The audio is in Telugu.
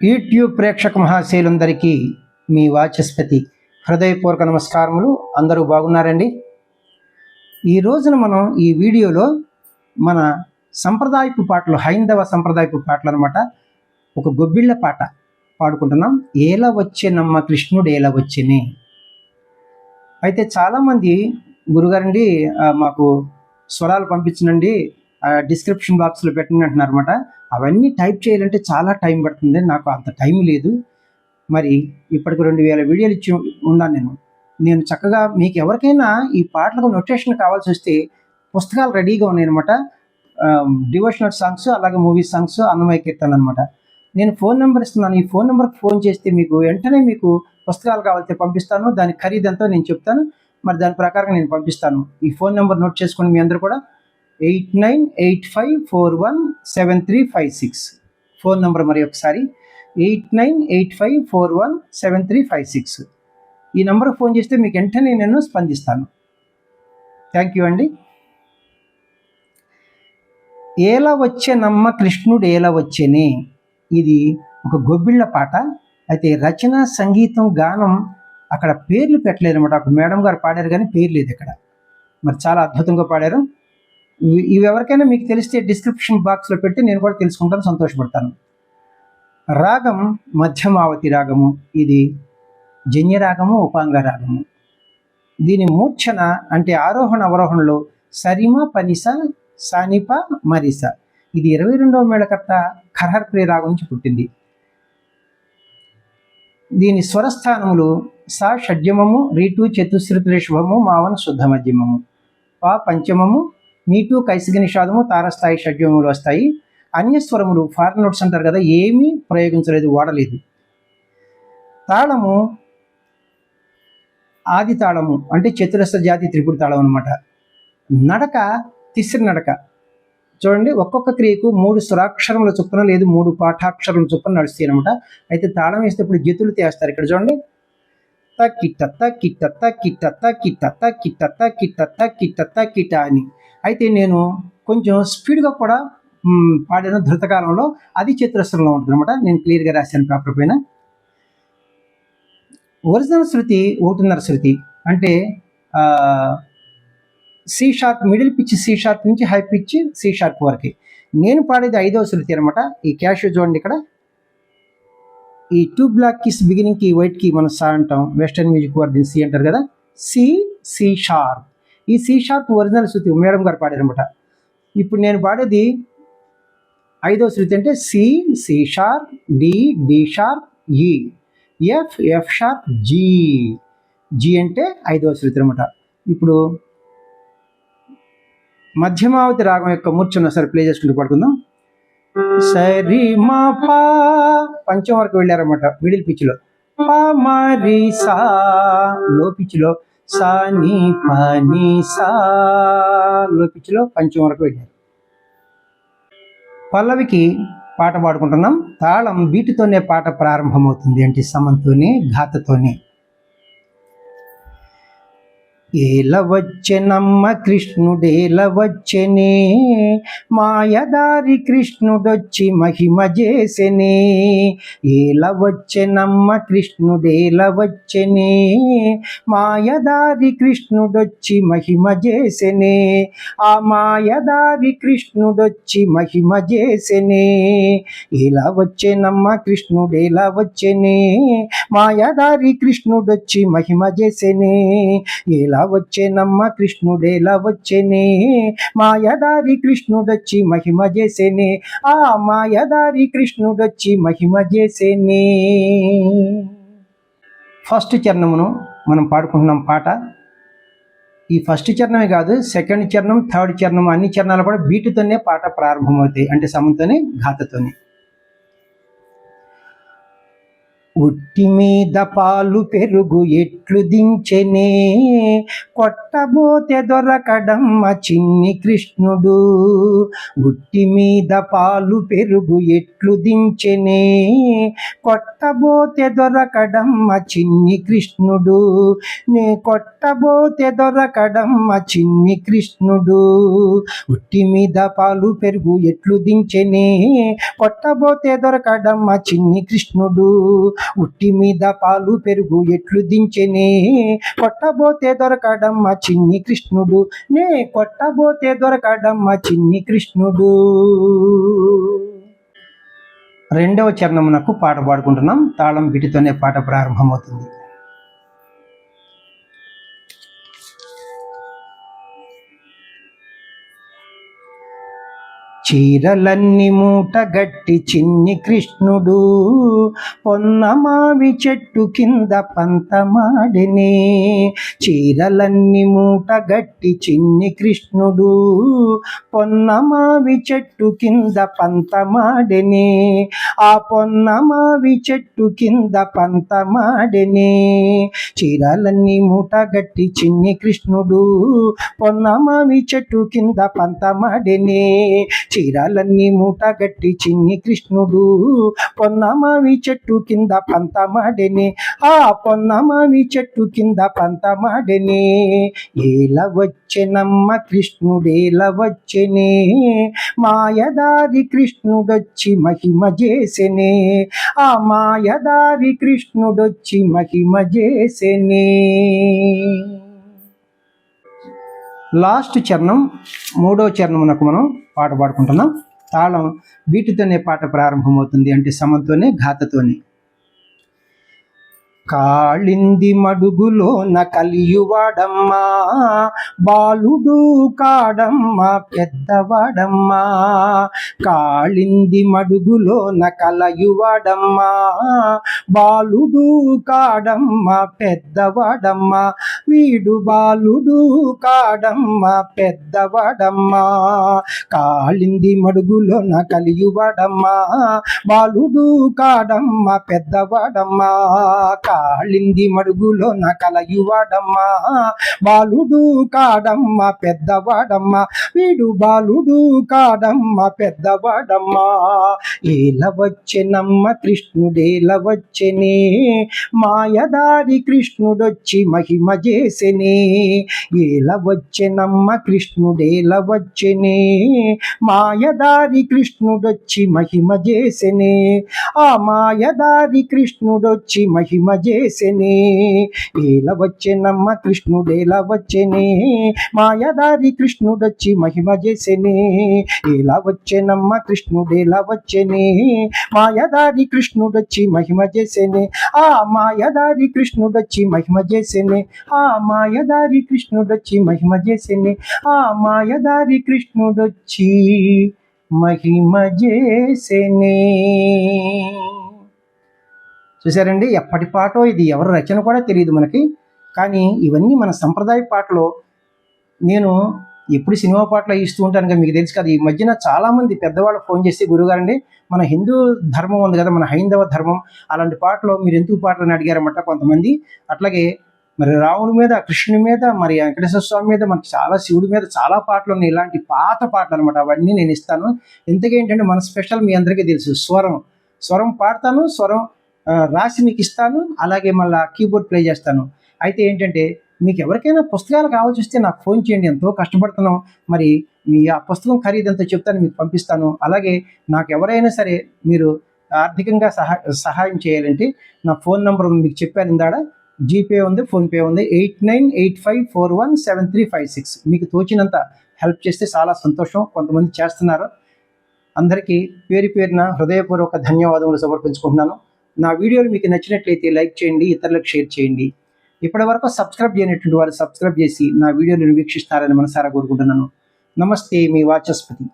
యూట్యూబ్ ప్రేక్షక మహాశైలందరికీ మీ వాచస్పతి హృదయపూర్వక నమస్కారములు. అందరూ బాగున్నారండి? ఈ రోజున మనం ఈ వీడియోలో మన సంప్రదాయపు పాటలు, హైందవ సంప్రదాయపు పాటలు అనమాట, ఒక గొబ్బిళ్ళ పాట పాడుకుంటున్నాం. ఏల వచ్చేనమ్మ కృష్ణుడు ఏల వచ్చేనే. అయితే చాలామంది గురుగారండి మాకు స్వరాలు పంపించనండి, డిస్క్రిప్షన్ బాక్స్లో పెట్టండి అంటున్నారు అనమాట. అవన్నీ టైప్ చేయాలంటే చాలా టైం పడుతుంది, నాకు అంత టైం లేదు. మరి ఇప్పటికి 2000 వీడియోలు ఇచ్చి ఉన్నాను నేను చక్కగా మీకు ఎవరికైనా ఈ పాటలకు నొటేషన్ కావాల్సి వస్తే పుస్తకాలు రెడీగా ఉన్నాయి అనమాట. డివోషనల్ సాంగ్స్, అలాగే మూవీ సాంగ్స్, అన్నమయ్య కీర్తనలు అనమాట. నేను ఫోన్ నెంబర్ ఇస్తున్నాను. ఈ ఫోన్ నెంబర్కి ఫోన్ చేస్తే మీకు వెంటనే మీకు పుస్తకాలు కావాలంటే పంపిస్తాను. దాని ఖరీదంతో నేను చెప్తాను, మరి దాని ప్రకారంగా నేను పంపిస్తాను. ఈ ఫోన్ నెంబర్ నోట్ చేసుకోండి మీ అందరూ కూడా. 8985417356 ఫోన్ నెంబర్. మరి ఒకసారి 8985417356 ఈ నెంబర్కి ఫోన్ చేస్తే మీకు వెంటనే నేను స్పందిస్తాను. థ్యాంక్ యూ అండి. ఏల వచ్చేనమ్మ కృష్ణుడు ఏల వచ్చేనే, ఇది ఒక గొబ్బిళ్ళ పాట. అయితే రచన, సంగీతం, గానం అక్కడ పేర్లు పెట్టలేదు అనమాట. ఒక మేడం గారు పాడారు కానీ పేరు లేదు ఇక్కడ. మరి చాలా అద్భుతంగా పాడారు. ఇవి ఎవరికైనా మీకు తెలిస్తే డిస్క్రిప్షన్ బాక్స్లో పెట్టి నేను కూడా తెలుసుకుంటాను, సంతోషపడతాను. రాగం మధ్యమావతి రాగము. ఇది జన్య రాగము, ఉపాంగ రాగము. దీని మూర్ఛన అంటే ఆరోహణ అవరోహణలో సరిమ పనిస సానిప మరిస. ఇది 22వ మేళకర్త ఖరహర్ప్రియ రాగం నుంచి పుట్టింది. దీని స్వరస్థానములు సా షడ్జమము, రీటు చతుశ్రుతి రిషభము, మావన్ శుద్ధ మధ్యమము, పా పంచమము, నీటు కైసిక నిషాదము, తారస్థాయి షడ్జములు వస్తాయి. అన్యస్వరములు ఫారెన్ నోట్స్ అంటారు కదా, ఏమీ ప్రయోగించలేదు, వాడలేదు. తాళము ఆది తాళము అంటే చతురస్ర జాతి త్రిపుడి తాళం అనమాట. నడక తిస్ర నడక. చూడండి, ఒక్కొక్క క్రియకు 3 స్వరాక్షరముల చొప్పున లేదు 3 పాఠాక్షరముల చొప్పున నడుస్తాయి అనమాట. అయితే తాళం వేస్తే ఇప్పుడు జతులు తీస్తారు. ఇక్కడ చూడండి, కిట్ట కిట్ట కిట్ట కిట్ట కిట్ట కిట్ట కిట్ట కిట్ట అని. అయితే నేను కొంచెం స్పీడ్గా కూడా పాడిన ధృతకాలంలో, అది చతురస్రంలో ఉంటుంది అనమాట. నేను క్లియర్గా రాశాను పేపర్ పైన. ఒరిజినల్ శృతి 1.5 శృతి అంటే C sharp, middle pitch C sharp నుంచి హై పిచ్ సి షార్ప్ వరకు. నేను పాడేది 5వ శృతి అనమాట. ఈ క్యాష్ చూడండి, ఇక్కడ ఈ 2 బ్లాక్ కీస్ బిగినింగ్ కి వైట్ కి మనం సా అంటాం, వెస్టర్న్ మ్యూజిక్ వారు దీన్ని సి అంటారు కదా. C sharp. ఈ సి షార్ప్ ఒరిజినల్ శృతి మేడం గారు పాడారనమాట. ఇప్పుడు నేను పాడేది 5వ శృతి అంటే C sharp, D sharp, E, F sharp, G అంటే 5వ శృతి అనమాట. ఇప్పుడు మధ్యమావతి రాగం యొక్క మూర్ఛను ఒకసారి ప్లే చేసుకుంటూ పడుకుందాం. సరి మా పా పంచం వరకు వెళ్ళారన్నమాట మిడిల్ పిచ్లో. పా మరి సా లో పిచ్లో, సా ని పా ని సా లో పిచ్లో పంచం వరకు వెళ్ళారు. పల్లవికి పాట పాడుకుంటున్నాం. తాళం బీటుతోనే పాట ప్రారంభమవుతుంది, అంటే సమంతోనే, ఘాతతోనే. ఏల వచ్చెనమ్మ కృష్ణుడేల వచ్చెనే, మాయదారి కృష్ణుడొచ్చి మహిమ చేసెనే. ఏల వచ్చెనమ్మ కృష్ణుడేల వచ్చెనే, మాయదారి కృష్ణుడొచ్చి మహిమ చేసెనే. ఆ మాయదారి కృష్ణుడొచ్చి మహిమ చేసెనే. ఏల వచ్చెనమ్మ కృష్ణుడేల వచ్చెనే, మాయదారి కృష్ణుడొచ్చి మహిమ చేసెనే. ఏలా వచ్చేనమ్మ కృష్ణుడేలా వచ్చేనే, మాయదారి కృష్ణుడొచ్చి మహిమ చేసేనే. ఆ మాయదారి కృష్ణుడొచ్చి మహిమ చేసేనే. ఫస్ట్ చరణమును మనం పాడుకుంటున్నాం పాట. ఈ ఫస్ట్ చరణమే కాదు, సెకండ్ చరణం, థర్డ్ చరణం, అన్ని చరణాలు కూడా బీటుతోనే పాట ప్రారంభమవుతాయి, అంటే సమంతోనే, ఘాతతోనే. ఉట్టి మీద పాలు పెరుగు ఎట్లు దించెనే, కొట్టబోతే దొరకడమ్మ చిన్ని కృష్ణుడు. గుట్టి మీద పాలు పెరుగు ఎట్లు దించెనే, కొట్టబోతే దొరకడమ్మ చిన్ని కృష్ణుడు. నే కొట్టబోతే దొరకడమ్మ చిన్ని కృష్ణుడు. ఉట్టి మీద పాలు పెరుగు ఎట్లు దించెనే, కొట్టబోతే దొరకడమ్మ చిన్ని కృష్ణుడు. ఉట్టి మీద పాలు పెరుగు ఎట్లు దించెనే, కొట్టబోతే దొరకడమ్మ చిన్ని కృష్ణుడు. నే కొట్టబోతే దొరకడమ్మ చిన్ని కృష్ణుడు. రెండవ చరణమునకు పాట పాడుకుంటున్నాం. తాళం వీటితోనే పాట ప్రారంభమవుతుంది. చీరలన్నీ మూటగట్టి చిన్ని కృష్ణుడు, పొన్నమావి చెట్టు కింద పంతమాడినే. చీరలన్నీ మూటగట్టి చిన్ని కృష్ణుడు, పొన్నమావి చెట్టు కింద పంతమాడినే. ఆ పొన్నమావి చెట్టు కింద పంతమాడినే. చీరలన్నీ మూటగట్టి చిన్ని కృష్ణుడు, పొన్నమావి చెట్టు కింద పంతమాడినే. చీరాలన్నీ మూటగట్టి చిన్ని కృష్ణుడు, పొన్నమావి చెట్టు కింద పంతమాడెనే. ఆ పొన్నమావి చెట్టు కింద పంతమాడెనే. ఏల వచ్చెనమ్మ కృష్ణుడేల వచ్చెనే, మాయదారి కృష్ణుడొచ్చి మహిమ చేసెనే. ఆ మాయదారి కృష్ణుడొచ్చి మహిమ చేసెనే. లాస్ట్ చరణం, మూడో చరణమునకు మనం పాట పాడుకుంటున్నాం. తాళం వీటితోనే పాట ప్రారంభమవుతుంది, అంటే సమంతోనే ఘాతతోనే. కాళింది మడుగులోన కలియువాడమ్మా, బాలుడు కాడమ్మా పెద్దవాడమ్మా. కాళింది మడుగులోన కలయువాడమ్మా, బాలుడు కాడమ్మా పెద్దవాడమ్మా. వీడు బాలుడు కాడమ్మా పెద్దవాడమ్మా. కాళింది మడుగులోన కలియువాడమ్మా, బాలుడు కాడమ్మా పెద్దవాడమ్మా. కాళింది మడుగులోన కలయువాడమ్మా, బాలుడు కాడమ్మా పెద్దవాడమ్మా. వీడు బాలుడు కాడమ్మా పెద్దవాడమ్మా. ఏల వచ్చెనమ్మ కృష్ణుడేల వచ్చెనే, మాయదారి కృష్ణుడొచ్చి మహిమ చేసెనే. ఏల వచ్చెనమ్మ కృష్ణుడేల వచ్చెనే, మాయదారి కృష్ణుడొచ్చి మహిమ చేసెనే. ఆ మాయదారి కృష్ణుడొచ్చి మహిమ చేసెనే. ఏల వచ్చెనమ్మ కృష్ణుడేల వచ్చెనే, మాయదారి కృష్ణుడొచ్చి మహిమ చేసెనే. ఏల వచ్చెనమ్మ కృష్ణుడేల వచ్చెనే, మాయదారి కృష్ణుడొచ్చి మహిమ చేసెనే. ఆ మాయదారి కృష్ణుడొచ్చి మహిమ చేసెనే. ఆ మాయదారి కృష్ణుడొచ్చి మహిమ చేసెనే. ఆ మాయదారి కృష్ణుడొచ్చి మహిమ చేసెనే. చూసారండి, ఎప్పటి పాటో ఇది, ఎవరి రచన కూడా తెలియదు మనకి. కానీ ఇవన్నీ మన సంప్రదాయ పాటలో. నేను ఎప్పుడు సినిమా పాటలు ఇస్తూ ఉంటాను కదా, మీకు తెలుసు కదా. ఈ మధ్యన చాలామంది పెద్దవాళ్ళు ఫోన్ చేసి, గురుగారండి మన హిందూ ధర్మం ఉంది కదా, మన హైందవ ధర్మం, అలాంటి పాటలు మీరు ఎందుకు పాటలని అడిగారన్నమాట కొంతమంది. అట్లాగే మరి రాముడి మీద, కృష్ణుని మీద, మరి వెంకటేశ్వర స్వామి మీద, మనకి చాలా శివుడి మీద చాలా పాటలు ఉన్నాయి, ఇలాంటి పాత పాటలు అనమాట. అవన్నీ నేను ఇస్తాను. ఇంతకేంటంటే మన స్పెషల్ మీ అందరికీ తెలుసు, స్వరం పాడతాను, స్వరం రాసి మీకు ఇస్తాను, అలాగే మళ్ళీ కీబోర్డ్ ప్లే చేస్తాను. అయితే ఏంటంటే మీకు ఎవరికైనా పుస్తకాలు కావాల్సి వస్తే నాకు ఫోన్ చేయండి, ఎంతో కష్టపడుతున్నాం. మరి మీ ఆ పుస్తకం ఖరీదంతా చెప్తాను, మీకు పంపిస్తాను. అలాగే నాకు ఎవరైనా సరే మీరు ఆర్థికంగా సహాయం చేయాలంటే నా ఫోన్ నెంబర్ మీకు చెప్పాను ఇందాడ, జీపే ఉంది, ఫోన్పే ఉంది, 8985417356. మీకు తోచినంత హెల్ప్ చేస్తే చాలా సంతోషం. కొంతమంది చేస్తున్నారు. అందరికీ పేరు పేరున హృదయపూర్వక ధన్యవాదములు సమర్పించుకుంటున్నాను. నా వీడియోలు మీకు నచ్చినట్లయితే లైక్ చేయండి, ఇతరులకు షేర్ చేయండి. ఇప్పటి వరకు సబ్స్క్రైబ్ చేయనటువంటి వారు సబ్స్క్రైబ్ చేసి నా వీడియోలను వీక్షిస్తారని మనసారా కోరుకుంటున్నాను. నమస్తే, మీ వాచస్పతి.